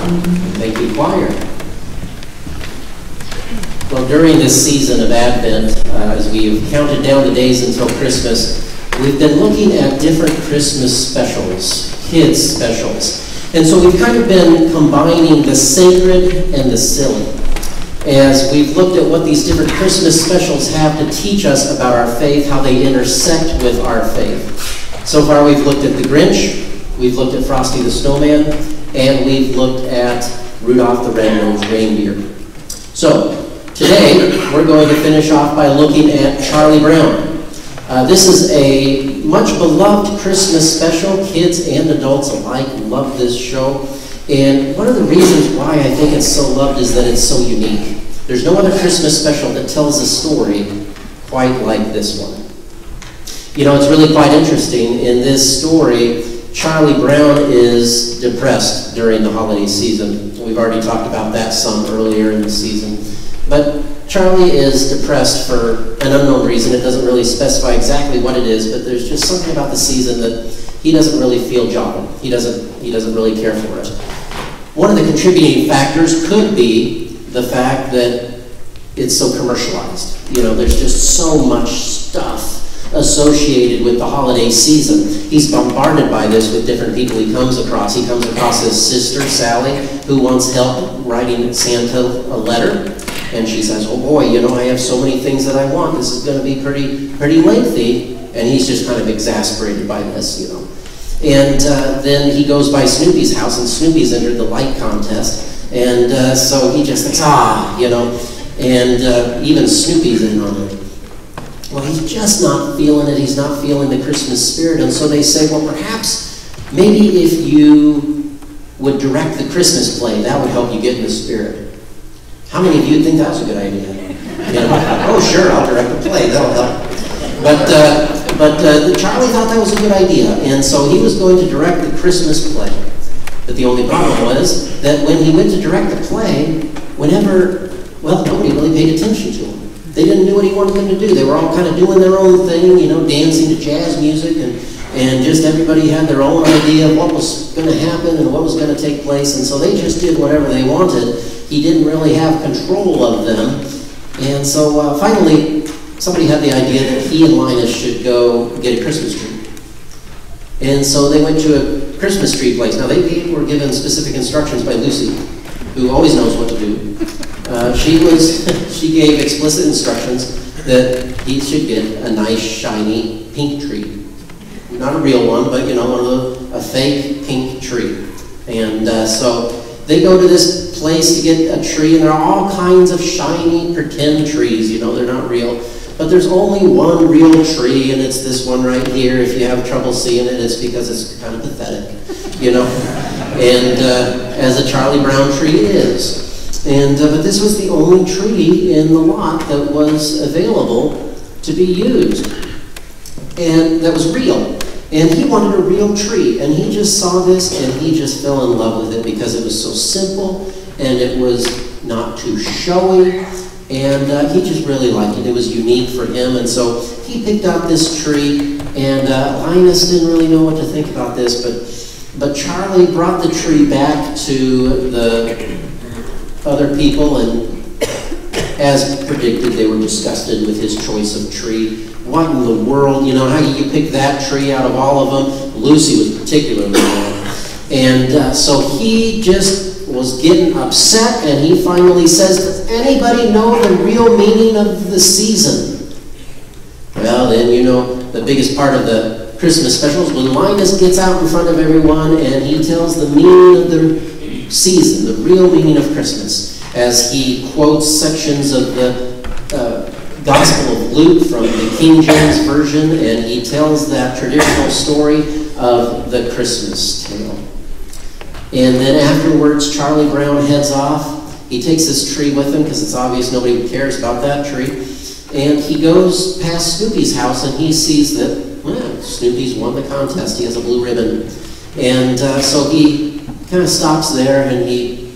Thank you, choir. Well, during this season of Advent, as we have counted down the days until Christmas, we've been looking at different Christmas specials, kids specials. And so we've kind of been combining the sacred and the silly, as we've looked at what these different Christmas specials have to teach us about our faith, how they intersect with our faith. So far we've looked at the Grinch, we've looked at Frosty the Snowman, and we've looked at Rudolph the Red-Nosed Reindeer. So today we're going to finish off by looking at Charlie Brown. This is a much beloved Christmas special. Kids and adults alike love this show. And one of the reasons why I think it's so loved is that it's so unique. There's no other Christmas special that tells a story quite like this one. You know, it's really quite interesting. In this story, Charlie Brown is depressed during the holiday season. We've already talked about that some earlier in the season. But Charlie is depressed for an unknown reason. It doesn't really specify exactly what it is, but there's just something about the season that he doesn't really feel jolly. He doesn't really care for it. One of the contributing factors could be the fact that it's so commercialized. You know, there's just so much stuff associated with the holiday season. He's bombarded by this with different people he comes across. He comes across his sister, Sally, who wants help writing Santa a letter. And she says, oh boy, you know, I have so many things that I want. This is going to be pretty lengthy. And he's just kind of exasperated by this, you know. And then he goes by Snoopy's house, and Snoopy's entered the light contest. And so he just thinks, you know, and even Snoopy's in on it. Well, he's just not feeling it. He's not feeling the Christmas spirit. And so they say, well, perhaps, maybe if you would direct the Christmas play, that would help you get in the spirit. How many of you think that was a good idea? You know, oh, sure, I'll direct the play. That'll help. But Charlie thought that was a good idea, and so he was going to direct the Christmas play. But the only problem was that when he went to direct the play, nobody really paid attention to him. They didn't do what he wanted them to do. They were all kind of doing their own thing, you know, dancing to jazz music, and just everybody had their own idea of what was going to happen and what was going to take place, and so they just did whatever they wanted. He didn't really have control of them, and so finally, somebody had the idea that he and Linus should go get a Christmas tree. And so they went to a Christmas tree place. Now, they were given specific instructions by Lucy, who always knows what to do. She gave explicit instructions that he should get a nice, shiny, pink tree. Not a real one, but, you know, a fake pink tree. And so they go to this place to get a tree, and there are all kinds of shiny, pretend trees. You know, they're not real. But there's only one real tree, and it's this one right here. If you have trouble seeing it, it's because it's kind of pathetic, you know, and as a Charlie Brown tree is. And but this was the only tree in the lot that was available to be used, and that was real. And he wanted a real tree, and he just saw this, and he just fell in love with it because it was so simple, and it was not too showy. And he just really liked it. It was unique for him, and so he picked out this tree, and Linus didn't really know what to think about this, but Charlie brought the tree back to the other people, and as predicted, they were disgusted with his choice of tree. What in the world, you know, how you pick that tree out of all of them? Lucy was particularly mad. And so he just was getting upset, and he finally says, does anybody know the real meaning of the season? Well, then, you know, the biggest part of the Christmas specials when Linus gets out in front of everyone and he tells the meaning of the season, the real meaning of Christmas, as he quotes sections of the Gospel of Luke from the King James Version, and he tells that traditional story of the Christmas tale. And then afterwards, Charlie Brown heads off. He takes this tree with him because it's obvious nobody cares about that tree. And he goes past Snoopy's house, and he sees that, well, Snoopy's won the contest. He has a blue ribbon. And so he kind of stops there, and he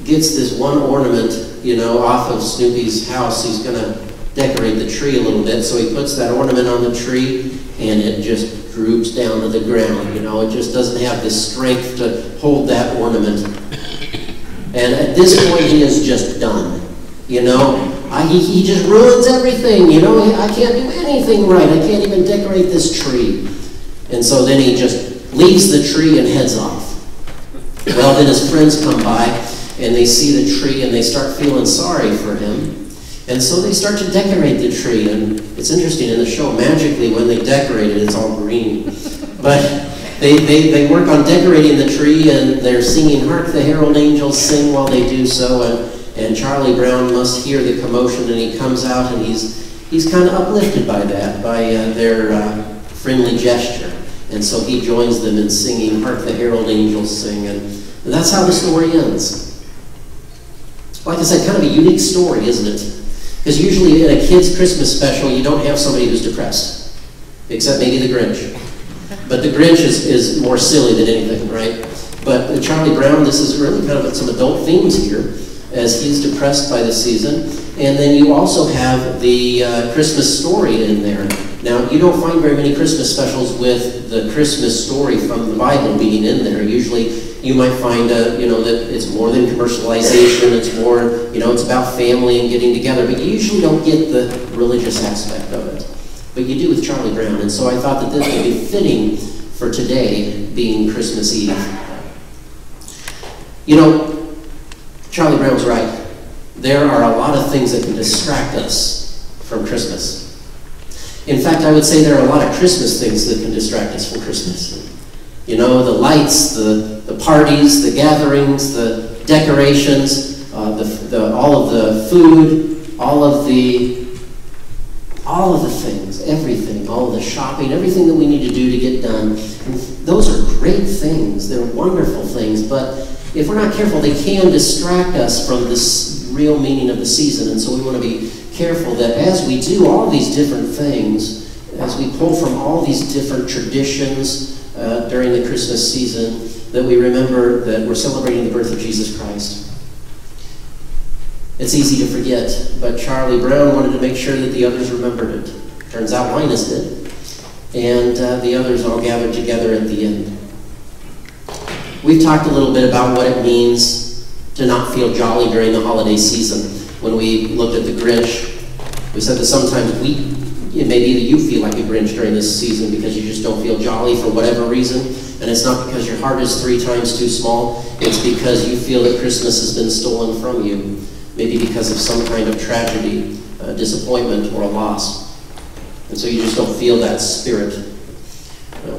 gets this one ornament, you know, off of Snoopy's house. He's going to decorate the tree a little bit. So he puts that ornament on the tree, and it just droops down to the ground. You know, it just doesn't have the strength to hold that ornament. And at this point, he is just done. You know, he just ruins everything. You know, I can't do anything right. I can't even decorate this tree. And so then he just leaves the tree and heads off. Well, then his friends come by, and they see the tree, and they start feeling sorry for him. And so they start to decorate the tree. And it's interesting, in the show, magically, when they decorate it, it's all green. But they work on decorating the tree, and they're singing, "Hark the Herald Angels Sing," while they do so. And Charlie Brown must hear the commotion, and he comes out, and he's kind of uplifted by that, by their friendly gesture. And so he joins them in singing, "Hark the Herald Angels Sing." And that's how the story ends. Like I said, kind of a unique story, isn't it? Because usually in a kid's Christmas special, you don't have somebody who's depressed, except maybe the Grinch. But the Grinch is more silly than anything, right? But Charlie Brown, this is really kind of some adult themes here, as he's depressed by the season. And then you also have the Christmas story in there. Now, you don't find very many Christmas specials with the Christmas story from the Bible being in there. Usually, you might find, you know, that it's more than commercialization. It's more, you know, it's about family and getting together. But you usually don't get the religious aspect of it. But you do with Charlie Brown. And so I thought that this would be fitting for today, being Christmas Eve. You know, Charlie Brown's right. There are a lot of things that can distract us from Christmas. In fact, I would say there are a lot of Christmas things that can distract us from Christmas. You know, the lights, the parties, the gatherings, the decorations, all of the food, all of the things, everything, all of the shopping, everything that we need to do to get done. And those are great things. They're wonderful things. But if we're not careful, they can distract us from this real meaning of the season. And so we want to be careful that as we do all these different things, as we pull from all these different traditions during the Christmas season, that we remember that we're celebrating the birth of Jesus Christ. It's easy to forget, but Charlie Brown wanted to make sure that the others remembered it. Turns out Linus did. And the others all gathered together at the end. We've talked a little bit about what it means to not feel jolly during the holiday season. When we looked at the Grinch, we said that sometimes it may be that you feel like a Grinch during this season because you just don't feel jolly for whatever reason. And it's not because your heart is 3 times too small. It's because you feel that Christmas has been stolen from you. Maybe because of some kind of tragedy, disappointment, or a loss. And so you just don't feel that spirit.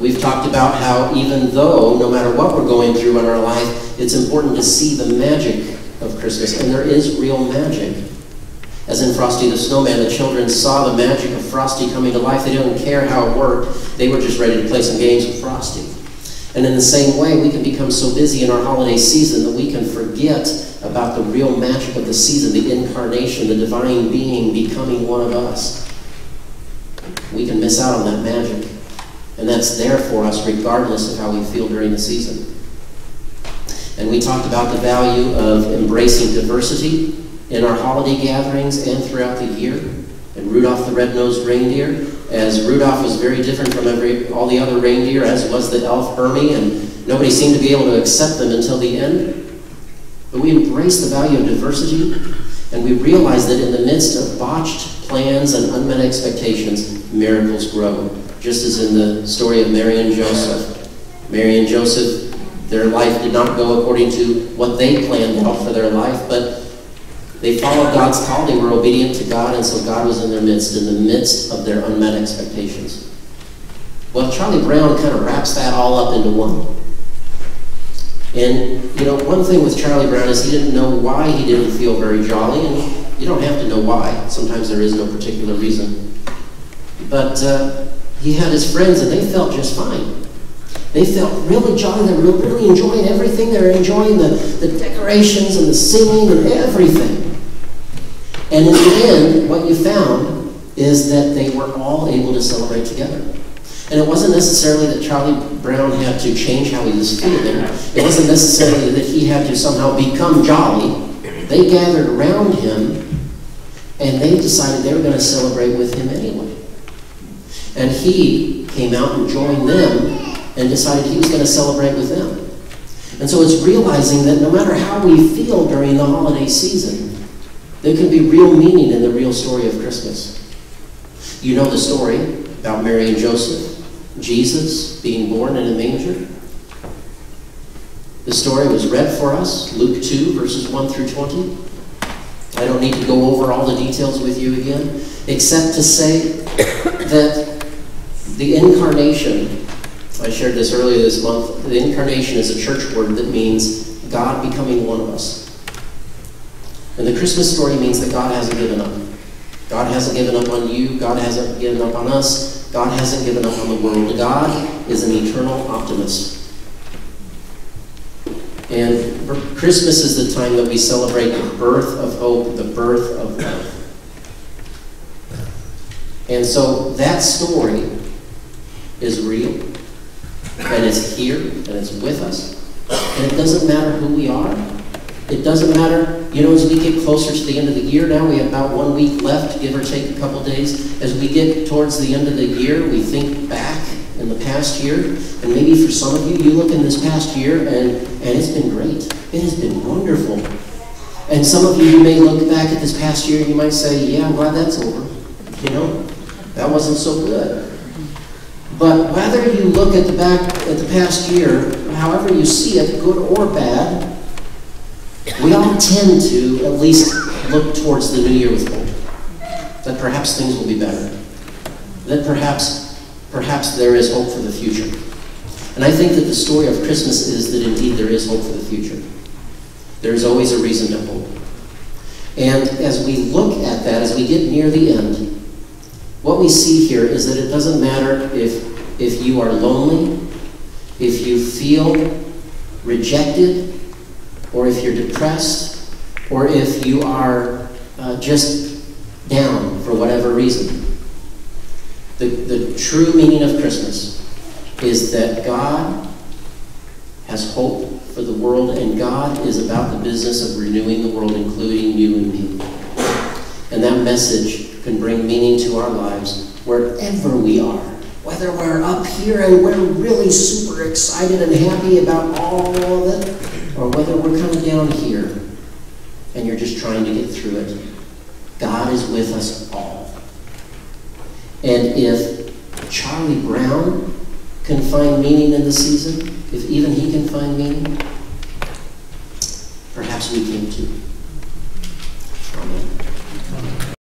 We've talked about how even though, no matter what we're going through in our life, it's important to see the magic of Christmas. And there is real magic. As in Frosty the Snowman, the children saw the magic of Frosty coming to life. They didn't care how it worked. They were just ready to play some games with Frosty. And in the same way, we can become so busy in our holiday season that we can forget about the real magic of the season, the incarnation, the divine being becoming one of us. We can miss out on that magic. And that's there for us regardless of how we feel during the season. And we talked about the value of embracing diversity in our holiday gatherings and throughout the year. And Rudolph the Red-Nosed Reindeer, as Rudolph was very different from all the other reindeer, as was the elf Hermie, and nobody seemed to be able to accept them until the end. But we embrace the value of diversity, and we realize that in the midst of botched plans and unmet expectations, miracles grow. Just as in the story of Mary and Joseph. Mary and Joseph, their life did not go according to what they planned out for their life, but they followed God's call. They were obedient to God, and so God was in the midst of their unmet expectations. Well, Charlie Brown kind of wraps that all up into one. And, you know, one thing with Charlie Brown is he didn't know why he didn't feel very jolly, and you don't have to know why. Sometimes there is no particular reason. But he had his friends, and they felt just fine. They felt really jolly. They were really enjoying everything. They were enjoying the decorations and the singing and everything. And in the end, what you found is that they were all able to celebrate together. And it wasn't necessarily that Charlie Brown had to change how he was feeling. It wasn't necessarily that he had to somehow become jolly. They gathered around him, and they decided they were going to celebrate with him anyway. And he came out and joined them and decided he was going to celebrate with them. And so it's realizing that no matter how we feel during the holiday season, there can be real meaning in the real story of Christmas. You know the story about Mary and Joseph, Jesus being born in a manger. The story was read for us, Luke 2, verses 1 through 20. I don't need to go over all the details with you again, except to say that the incarnation, I shared this earlier this month, the incarnation is a church word that means God becoming one of us. And the Christmas story means that God hasn't given up. God hasn't given up on you. God hasn't given up on us. God hasn't given up on the world. God is an eternal optimist. And Christmas is the time that we celebrate the birth of hope, the birth of love. And so that story is real, and it's here, and it's with us. And it doesn't matter who we are. It doesn't matter, as we get closer to the end of the year now, we have about 1 week left, give or take a couple days. As we get towards the end of the year, we think back in the past year, and maybe for some of you, you look in this past year, and it's been great. It has been wonderful. And some of you may look back at this past year, and you might say, yeah, I'm glad that's over. That wasn't so good. But whether you look at the past year, however you see it, good or bad, we all tend to at least look towards the new year with hope. That perhaps things will be better. That perhaps there is hope for the future. And I think that the story of Christmas is that indeed there is hope for the future. There is always a reason to hope. And as we look at that, as we get near the end, what we see here is that it doesn't matter if you are lonely, if you feel rejected, or if you're depressed, or if you are just down for whatever reason. The true meaning of Christmas is that God has hope for the world, and God is about the business of renewing the world, including you and me. And that message can bring meaning to our lives wherever we are. Whether we're up here and we're really super excited and happy about all of it, or whether we're coming down here and you're just trying to get through it, God is with us all. And if Charlie Brown can find meaning in the season, if even he can find meaning, perhaps we can too.